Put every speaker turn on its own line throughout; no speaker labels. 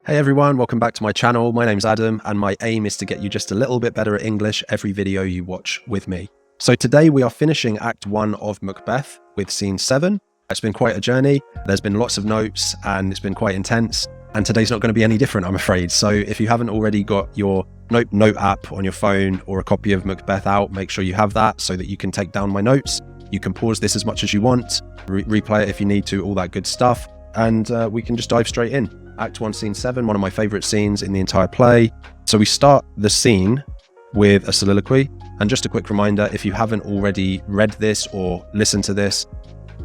Hey everyone, welcome back to my channel. My name's Adam and my aim is to get you just a little bit better at English every video you watch with me. So today we are finishing Act 1 of Macbeth with Scene 7. It's been quite a journey. There's been lots of notes and it's been quite intense. And today's not going to be any different, I'm afraid. So if you haven't already got your note app on your phone or a copy of Macbeth out, make sure you have that so that you can take down my notes. You can pause this as much as you want, replay it if you need to, all that good stuff. And we can just dive straight in. Act 1, Scene 7, one of my favourite scenes in the entire play. So we start the scene with a soliloquy. And just a quick reminder, if you haven't already read this or listened to this,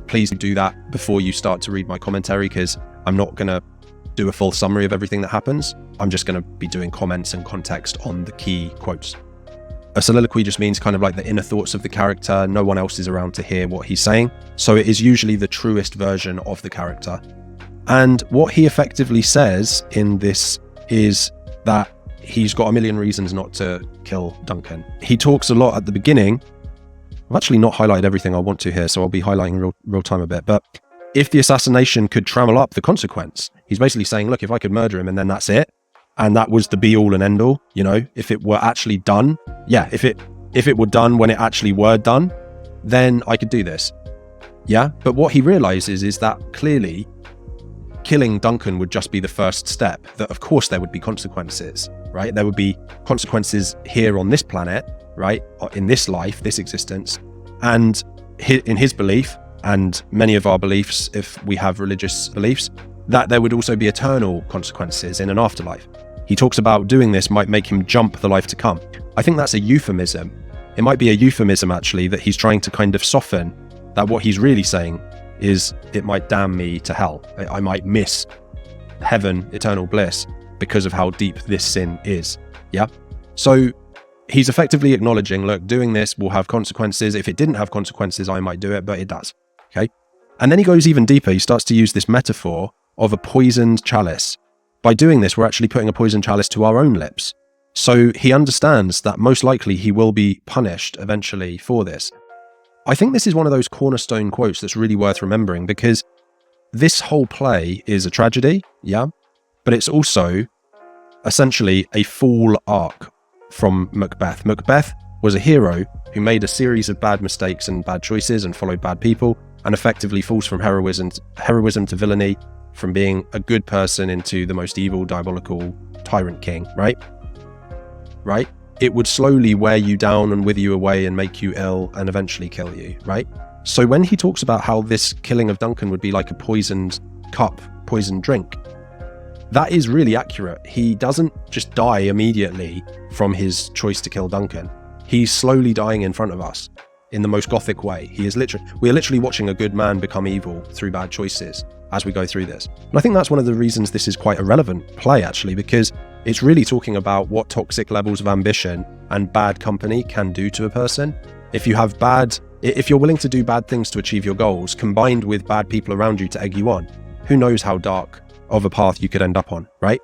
please do that before you start to read my commentary, because I'm not going to do a full summary of everything that happens. I'm just going to be doing comments and context on the key quotes. A soliloquy just means kind of like the inner thoughts of the character. No one else is around to hear what he's saying. So it is usually the truest version of the character. And what he effectively says in this is that he's got a million reasons not to kill Duncan. He talks a lot at the beginning. I've actually not highlighted everything I want to here, so I'll be highlighting real time a bit. But if the assassination could trammel up the consequence, he's basically saying, look, if I could murder him and then that's it, and that was the be all and end all, you know, if it were actually done, yeah, if it were done when it actually were done, then I could do this. Yeah, but what he realizes is that clearly killing Duncan would just be the first step, that of course there would be consequences, right? There would be consequences here on this planet, right? In this life, this existence. And in his belief, and many of our beliefs, if we have religious beliefs, that there would also be eternal consequences in an afterlife. He talks about doing this might make him jump the life to come. I think that's a euphemism. It might be a euphemism, actually, that he's trying to kind of soften that what he's really saying is it might damn me to hell. I might miss heaven, eternal bliss, because of how deep this sin is. Yeah? So he's effectively acknowledging, look, doing this will have consequences. If it didn't have consequences, I might do it, but it does. Okay? And then he goes even deeper. He starts to use this metaphor of a poisoned chalice. By doing this, we're actually putting a poisoned chalice to our own lips. So he understands that most likely he will be punished eventually for this. I think this is one of those cornerstone quotes that's really worth remembering, because this whole play is a tragedy, yeah, but it's also essentially a full arc from Macbeth. Macbeth was a hero who made a series of bad mistakes and bad choices and followed bad people, and effectively falls from heroism to villainy, from being a good person into the most evil, diabolical tyrant king, right? Right? It would slowly wear you down and wither you away and make you ill and eventually kill you, right? So when he talks about how this killing of Duncan would be like a poisoned cup, poisoned drink, that is really accurate. He doesn't just die immediately from his choice to kill Duncan. He's slowly dying in front of us in the most gothic way. We are literally watching a good man become evil through bad choices as we go through this. And I think that's one of the reasons this is quite a relevant play, actually, because it's really talking about what toxic levels of ambition and bad company can do to a person. If you're willing to do bad things to achieve your goals, combined with bad people around you to egg you on, who knows how dark of a path you could end up on, right?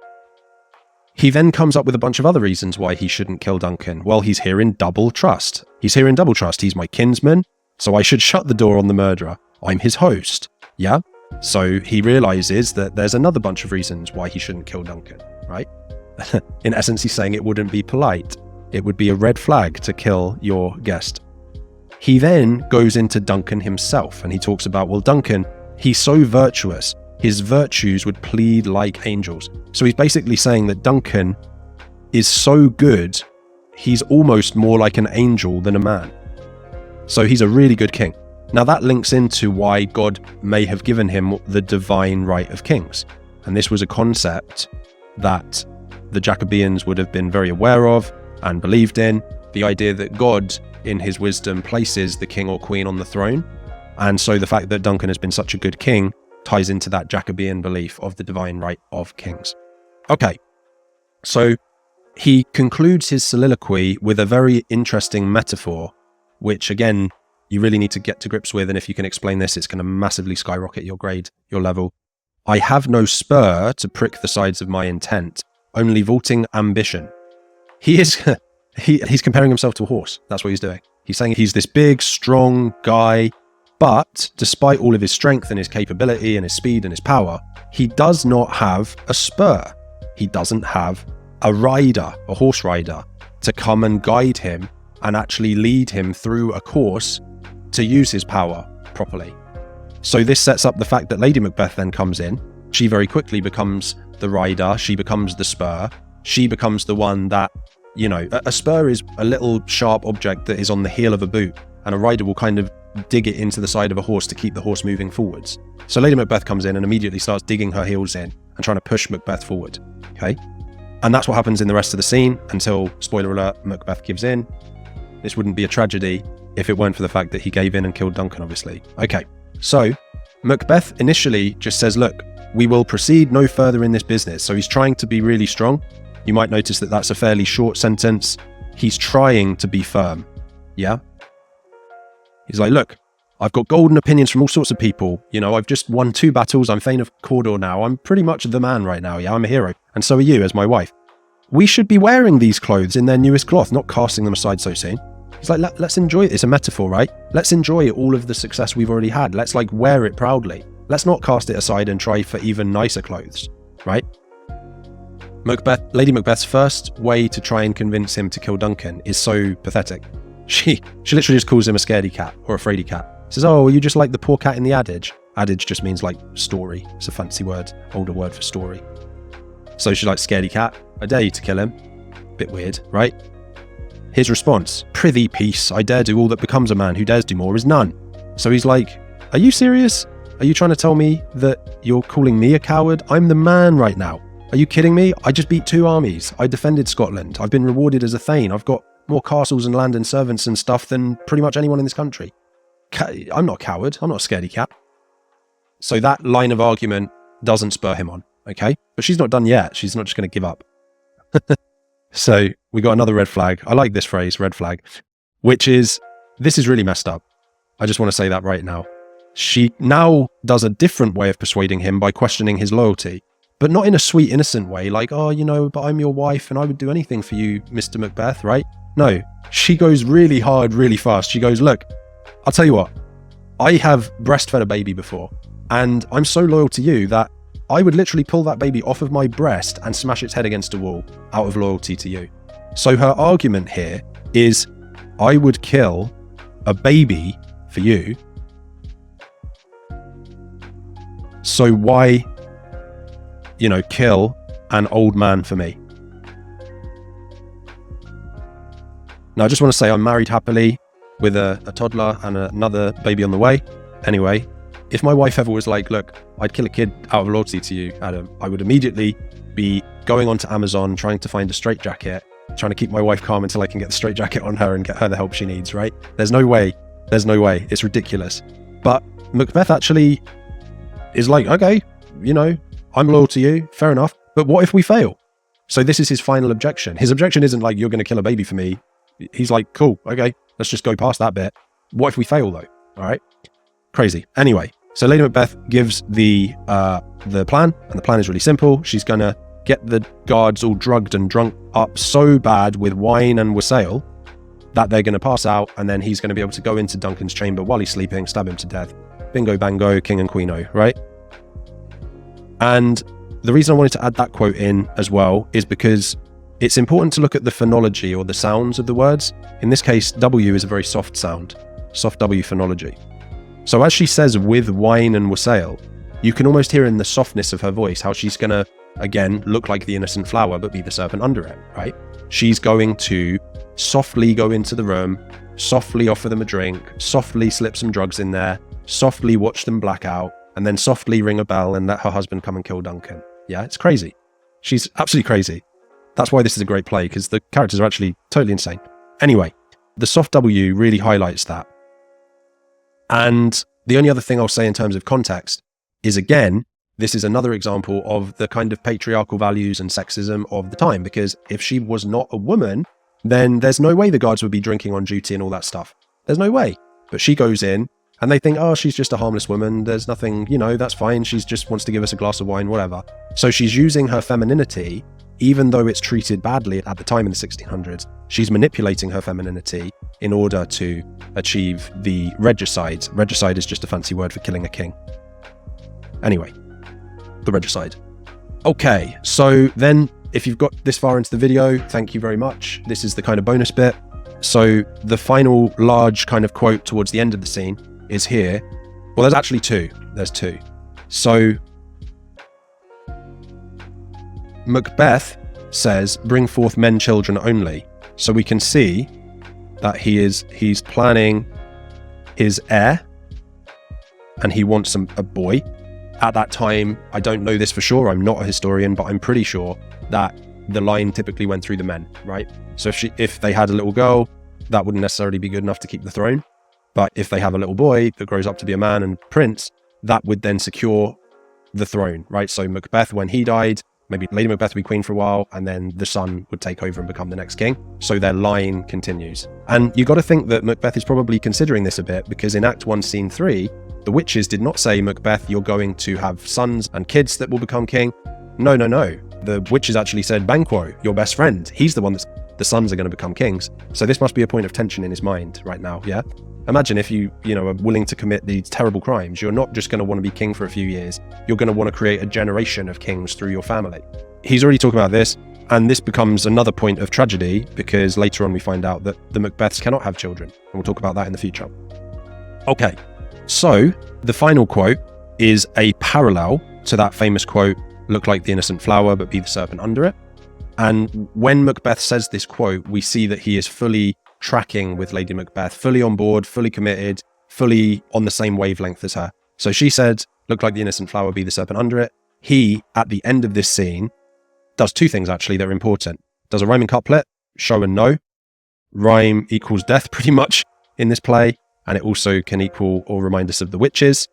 He then comes up with a bunch of other reasons why he shouldn't kill Duncan. Well, he's here in double trust. He's my kinsman, so I should shut the door on the murderer. I'm his host, yeah? So he realizes that there's another bunch of reasons why he shouldn't kill Duncan, right? In essence, he's saying it wouldn't be polite. It would be a red flag to kill your guest. He then goes into Duncan himself, and he talks about, well, Duncan, he's so virtuous. His virtues would plead like angels. So he's basically saying that Duncan is so good, he's almost more like an angel than a man. So he's a really good king. Now that links into why God may have given him the divine right of kings. And this was a concept that the Jacobeans would have been very aware of and believed in, the idea that God, in his wisdom, places the king or queen on the throne. And so the fact that Duncan has been such a good king ties into that Jacobean belief of the divine right of kings. Okay, so he concludes his soliloquy with a very interesting metaphor, which again, you really need to get to grips with, and if you can explain this, it's going to massively skyrocket your grade, your level. I have no spur to prick the sides of my intent, only vaulting ambition. He's comparing himself to a horse. That's what he's doing. He's saying he's this big, strong guy, but despite all of his strength and his capability and his speed and his power, he does not have a spur. he doesn't have a rider, a horse rider, to come and guide him and actually lead him through a course to use his power properly. So this sets up the fact that Lady Macbeth then comes in. She very quickly becomes the rider. She becomes the spur. She becomes the one that, you know, a spur is a little sharp object that is on the heel of a boot, and a rider will kind of dig it into the side of a horse to keep the horse moving forwards. So Lady Macbeth comes in and immediately starts digging her heels in and trying to push Macbeth forward. Okay? And that's what happens in the rest of the scene until, spoiler alert, Macbeth gives in. This wouldn't be a tragedy if it weren't for the fact that he gave in and killed Duncan, obviously. Okay, so Macbeth initially just says, look, we will proceed no further in this business. So he's trying to be really strong. You might notice that that's a fairly short sentence. He's trying to be firm. Yeah? He's like, look, I've got golden opinions from all sorts of people. You know, I've just won 2 battles. I'm Thane of Cawdor now. I'm pretty much the man right now. Yeah, I'm a hero. And so are you as my wife. We should be wearing these clothes in their newest cloth, not casting them aside so soon. He's like, let's enjoy it. It's a metaphor, right? Let's enjoy all of the success we've already had. Let's like wear it proudly. Let's not cast it aside and try for even nicer clothes, right? Lady Macbeth's first way to try and convince him to kill Duncan is so pathetic. She literally just calls him a scaredy cat or a fraidy cat. Says, oh, are you just like the poor cat in the adage? Adage just means like story. It's a fancy word, older word for story. So she's like, scaredy cat, I dare you to kill him. Bit weird, right? His response, prithee peace, I dare do all that becomes a man, who dares do more is none. So he's like, are you serious? Are you trying to tell me that you're calling me a coward? I'm the man right now. Are you kidding me? I just beat 2 armies. I defended Scotland. I've been rewarded as a Thane. I've got more castles and land and servants and stuff than pretty much anyone in this country. I'm not a coward. I'm not a scaredy cat. So that line of argument doesn't spur him on, okay? But she's not done yet. She's not just going to give up. So we got another red flag. I like this phrase, red flag, which is, this is really messed up. I just want to say that right now. She now does a different way of persuading him by questioning his loyalty, but not in a sweet, innocent way, like, oh, you know, but I'm your wife and I would do anything for you, Mr. Macbeth, right? No, she goes really hard, really fast. She goes, look, I'll tell you what, I have breastfed a baby before, and I'm so loyal to you that I would literally pull that baby off of my breast and smash its head against a wall out of loyalty to you. So her argument here is, I would kill a baby for you, so why, you know, kill an old man for me? Now, I just want to say I'm married happily with a toddler and another baby on the way. Anyway, if my wife ever was like, look, I'd kill a kid out of loyalty to you, Adam, I would immediately be going onto Amazon, trying to find a straitjacket, trying to keep my wife calm until I can get the straitjacket on her and get her the help she needs, right? There's no way. There's no way. It's ridiculous. But Macbeth actually is like, okay, you know, I'm loyal to you, fair enough. But what if we fail? So this is his final objection. His objection isn't like, you're going to kill a baby for me. He's like, cool, okay, let's just go past that bit. What if we fail though? All right. Crazy. Anyway, so Lady Macbeth gives the plan, and the plan is really simple. She's going to get the guards all drugged and drunk up so bad with wine and wassail that they're going to pass out, and then he's going to be able to go into Duncan's chamber while he's sleeping, stab him to death. Bingo bango, king and queeno, right? And the reason I wanted to add that quote in as well is because it's important to look at the phonology or the sounds of the words. In this case, W is a very soft sound, soft W phonology. So as she says with wine and wassail, you can almost hear in the softness of her voice how she's going to, again, look like the innocent flower, but be the serpent under it, right? She's going to softly go into the room, softly offer them a drink, softly slip some drugs in there, softly watch them black out, and then softly ring a bell and let her husband come and kill Duncan. Yeah, it's crazy. She's absolutely crazy. That's why this is a great play, because the characters are actually totally insane. Anyway, the soft W really highlights that. And the only other thing I'll say in terms of context is, again, this is another example of the kind of patriarchal values and sexism of the time, because if she was not a woman, then there's no way the guards would be drinking on duty and all that stuff. There's no way. But she goes in and they think, oh, she's just a harmless woman. There's nothing, you know, that's fine. She just wants to give us a glass of wine, whatever. So she's using her femininity, even though it's treated badly at the time in the 1600s. She's manipulating her femininity in order to achieve the regicide. Regicide is just a fancy word for killing a king. Anyway, the regicide. Okay, so then if you've got this far into the video, thank you very much. This is the kind of bonus bit. So the final large kind of quote towards the end of the scene is here. Well, there's actually two. There's two. So Macbeth says, "Bring forth men, children only." So we can see that he's planning his heir, and he wants a boy. At that time, I don't know this for sure, I'm not a historian, but I'm pretty sure that the line typically went through the men, right? So if they had a little girl, that wouldn't necessarily be good enough to keep the throne. But if they have a little boy that grows up to be a man and prince, that would then secure the throne, right? So Macbeth, when he died, maybe Lady Macbeth would be queen for a while, and then the son would take over and become the next king. So their line continues. And you got to think that Macbeth is probably considering this a bit, because in Act 1, Scene 3, the witches did not say, "Macbeth, you're going to have sons and kids that will become king." No. The witches actually said, "Banquo, your best friend, he's the one the sons are going to become kings." So this must be a point of tension in his mind right now, yeah? Imagine if you are willing to commit these terrible crimes. You're not just going to want to be king for a few years. You're going to want to create a generation of kings through your family. He's already talking about this, and this becomes another point of tragedy, because later on we find out that the Macbeths cannot have children, and we'll talk about that in the future. Okay. So, the final quote is a parallel to that famous quote, "Look like the innocent flower, but be the serpent under it." And when Macbeth says this quote, we see that he is fully tracking with Lady Macbeth, fully on board, fully committed, fully on the same wavelength as her. So she said, "Look like the innocent flower, be the serpent under it." He, at the end of this scene, does two things actually that are important. Does a rhyming couplet, show and no. Rhyme equals death pretty much in this play. And it also can equal or remind us of the witches,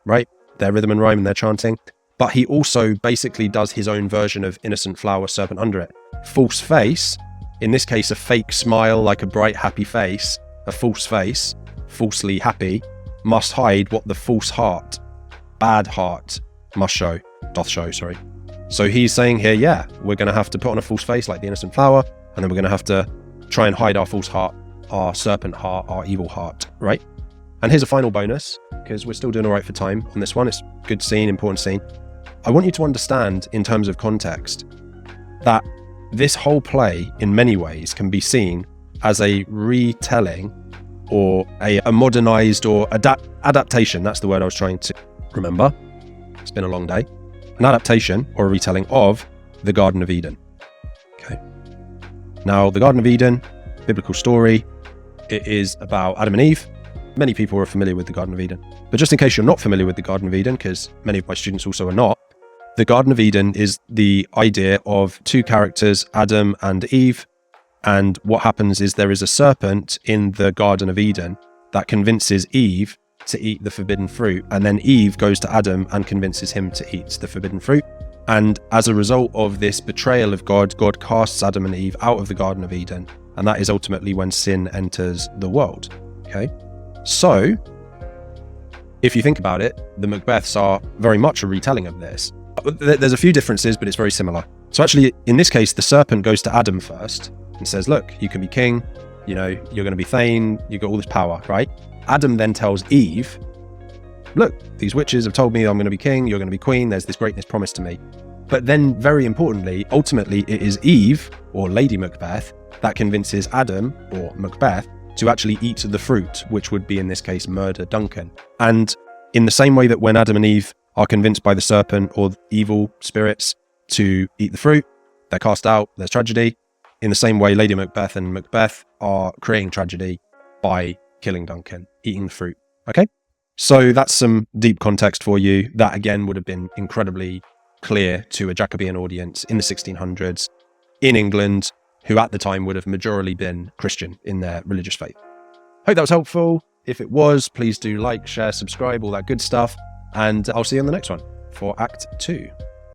right? Their rhythm and rhyme and their chanting. But he also basically does his own version of innocent flower, serpent under it. False face, in this case, a fake smile, like a bright, happy face, a false face, falsely happy, must hide what the false heart, bad heart, doth show. So he's saying here, yeah, we're going to have to put on a false face like the innocent flower, and then we're going to have to try and hide our false heart, our serpent heart, our evil heart, right? And here's a final bonus, because we're still doing all right for time on this one. It's a good scene, important scene. I want you to understand, in terms of context, that this whole play, in many ways, can be seen as a retelling or a modernized or adaptation. That's the word I was trying to remember. It's been a long day. An adaptation or a retelling of the Garden of Eden. Okay. Now, the Garden of Eden, biblical story. It is about Adam and Eve. Many people are familiar with the Garden of Eden. But just in case you're not familiar with the Garden of Eden, because many of my students also are not, the Garden of Eden is the idea of two characters, Adam and Eve. And what happens is there is a serpent in the Garden of Eden that convinces Eve to eat the forbidden fruit. And then Eve goes to Adam and convinces him to eat the forbidden fruit. And as a result of this betrayal of God, God casts Adam and Eve out of the Garden of Eden. And that is ultimately when sin enters the world. Okay? So, if you think about it, the Macbeths are very much a retelling of this. There's a few differences, but it's very similar. So actually, in this case, the serpent goes to Adam first and says, "Look, you can be king, you're going to be Thane, you've got all this power," right? Adam then tells Eve, "Look, these witches have told me I'm going to be king, you're going to be queen, there's this greatness promised to me." But then, very importantly, ultimately, it is Eve, or Lady Macbeth, that convinces Adam, or Macbeth, to actually eat the fruit, which would be, in this case, murder Duncan. And in the same way that when Adam and Eve are convinced by the serpent or evil spirits to eat the fruit, they're cast out, there's tragedy. In the same way, Lady Macbeth and Macbeth are creating tragedy by killing Duncan, eating the fruit. Okay? So that's some deep context for you. That, again, would have been incredibly clear to a Jacobean audience in the 1600s in England, who at the time would have majorly been Christian in their religious faith. Hope that was helpful. If it was, please do like, share, subscribe, all that good stuff. And I'll see you on the next one for Act 2.